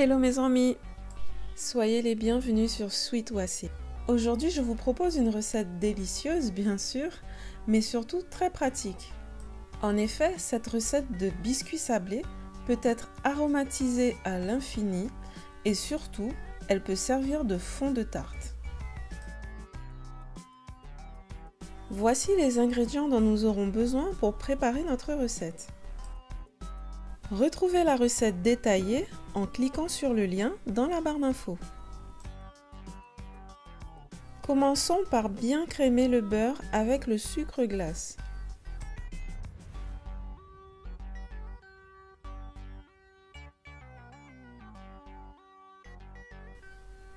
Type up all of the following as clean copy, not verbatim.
Hello mes amis, soyez les bienvenus sur Sweet Wassy. Aujourd'hui je vous propose une recette délicieuse bien sûr, mais surtout très pratique. En effet, cette recette de biscuits sablés peut être aromatisée à l'infini et surtout, elle peut servir de fond de tarte. Voici les ingrédients dont nous aurons besoin pour préparer notre recette. Retrouvez la recette détaillée en cliquant sur le lien dans la barre d'infos. Commençons par bien crémer le beurre avec le sucre glace.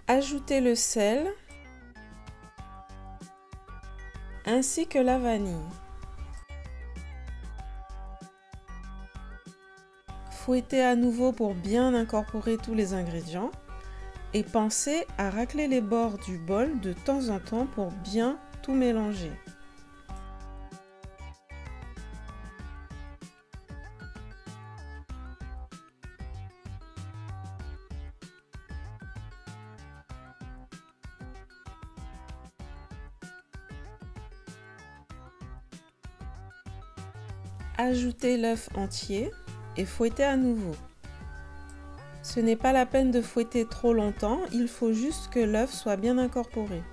Ajoutez le sel ainsi que la vanille. Fouettez à nouveau pour bien incorporer tous les ingrédients et pensez à racler les bords du bol de temps en temps pour bien tout mélanger. Ajoutez l'œuf entier et fouettez à nouveau. Ce n'est pas la peine de fouetter trop longtemps, il faut juste que l'œuf soit bien incorporé.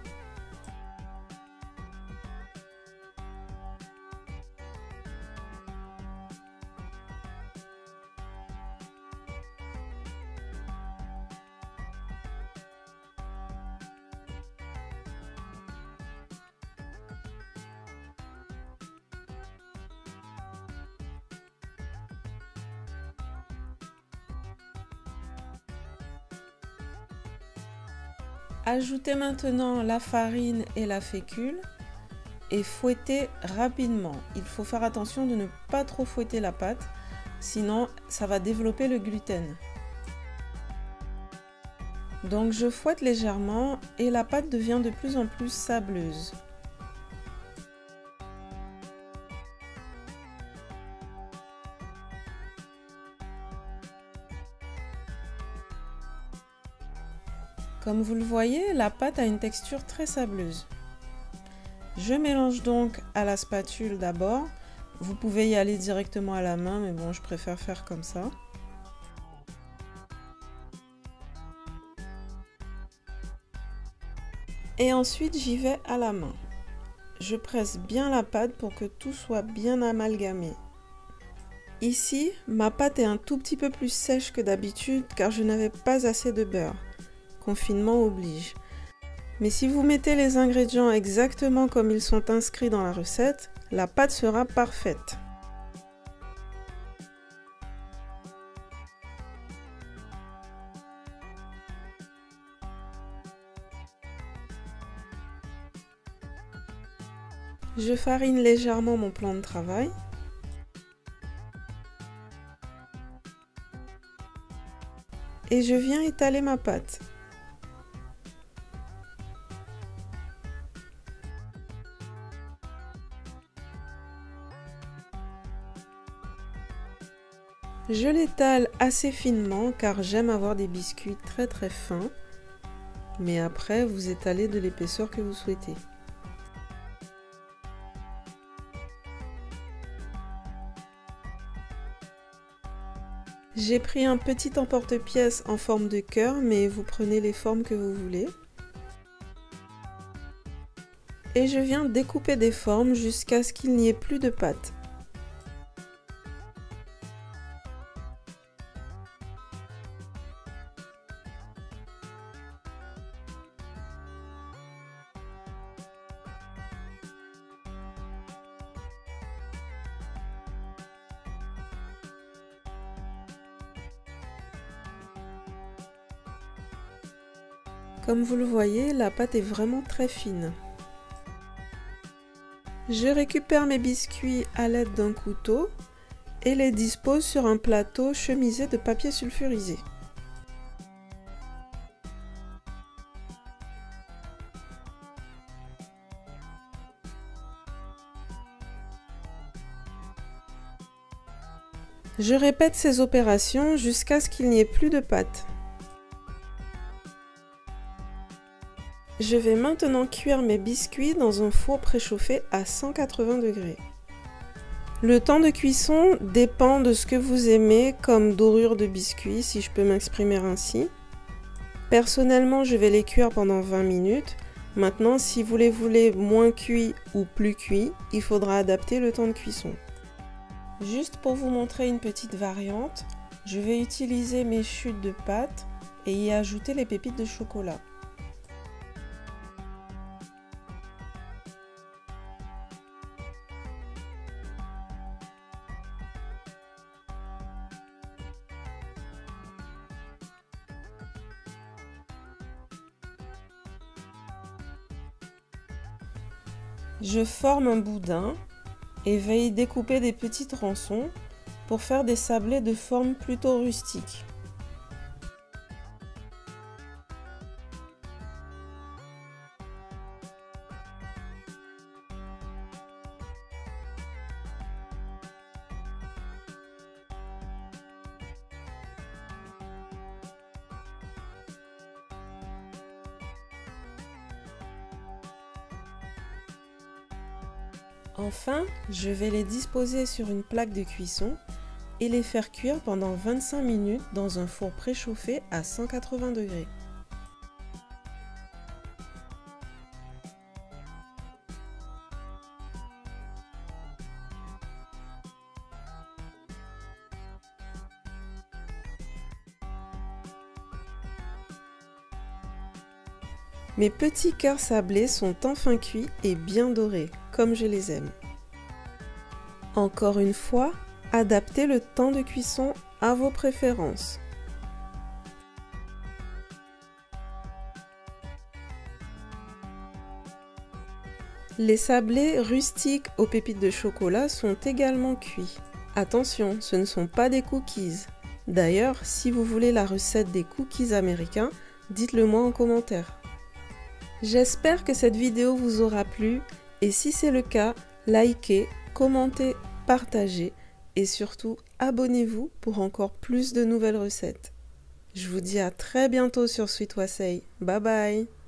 Ajoutez maintenant la farine et la fécule et fouettez rapidement. Il faut faire attention de ne pas trop fouetter la pâte, sinon ça va développer le gluten. Donc je fouette légèrement et la pâte devient de plus en plus sableuse. Comme vous le voyez, la pâte a une texture très sableuse. Je mélange donc à la spatule d'abord. Vous pouvez y aller directement à la main, mais bon, je préfère faire comme ça. Et ensuite, j'y vais à la main. Je presse bien la pâte pour que tout soit bien amalgamé. Ici, ma pâte est un tout petit peu plus sèche que d'habitude car je n'avais pas assez de beurre. Confinement oblige. Mais si vous mettez les ingrédients exactement comme ils sont inscrits dans la recette, la pâte sera parfaite. Je farine légèrement mon plan de travail. Et je viens étaler ma pâte. Je l'étale assez finement car j'aime avoir des biscuits très fins, mais après vous étalez de l'épaisseur que vous souhaitez. J'ai pris un petit emporte-pièce en forme de cœur, mais vous prenez les formes que vous voulez. Et je viens découper des formes jusqu'à ce qu'il n'y ait plus de pâte. Comme vous le voyez, la pâte est vraiment très fine. Je récupère mes biscuits à l'aide d'un couteau et les dispose sur un plateau chemisé de papier sulfurisé. Je répète ces opérations jusqu'à ce qu'il n'y ait plus de pâte. Je vais maintenant cuire mes biscuits dans un four préchauffé à 180 degrés. Le temps de cuisson dépend de ce que vous aimez comme dorure de biscuits, si je peux m'exprimer ainsi. Personnellement, je vais les cuire pendant 20 minutes. Maintenant, si vous les voulez moins cuits ou plus cuits, il faudra adapter le temps de cuisson. Juste pour vous montrer une petite variante, je vais utiliser mes chutes de pâte et y ajouter les pépites de chocolat. Je forme un boudin et vais y découper des petits tronçons pour faire des sablés de forme plutôt rustique. Enfin, je vais les disposer sur une plaque de cuisson et les faire cuire pendant 25 minutes dans un four préchauffé à 180 degrés. Mes petits cœurs sablés sont enfin cuits et bien dorés, comme je les aime. Encore une fois, adaptez le temps de cuisson à vos préférences. Les sablés rustiques aux pépites de chocolat sont également cuits. Attention, ce ne sont pas des cookies. D'ailleurs, si vous voulez la recette des cookies américains, dites-le moi en commentaire. J'espère que cette vidéo vous aura plu et si c'est le cas, likez, commentez, partagez et surtout abonnez-vous pour encore plus de nouvelles recettes. Je vous dis à très bientôt sur Sweet Wasei. Bye bye!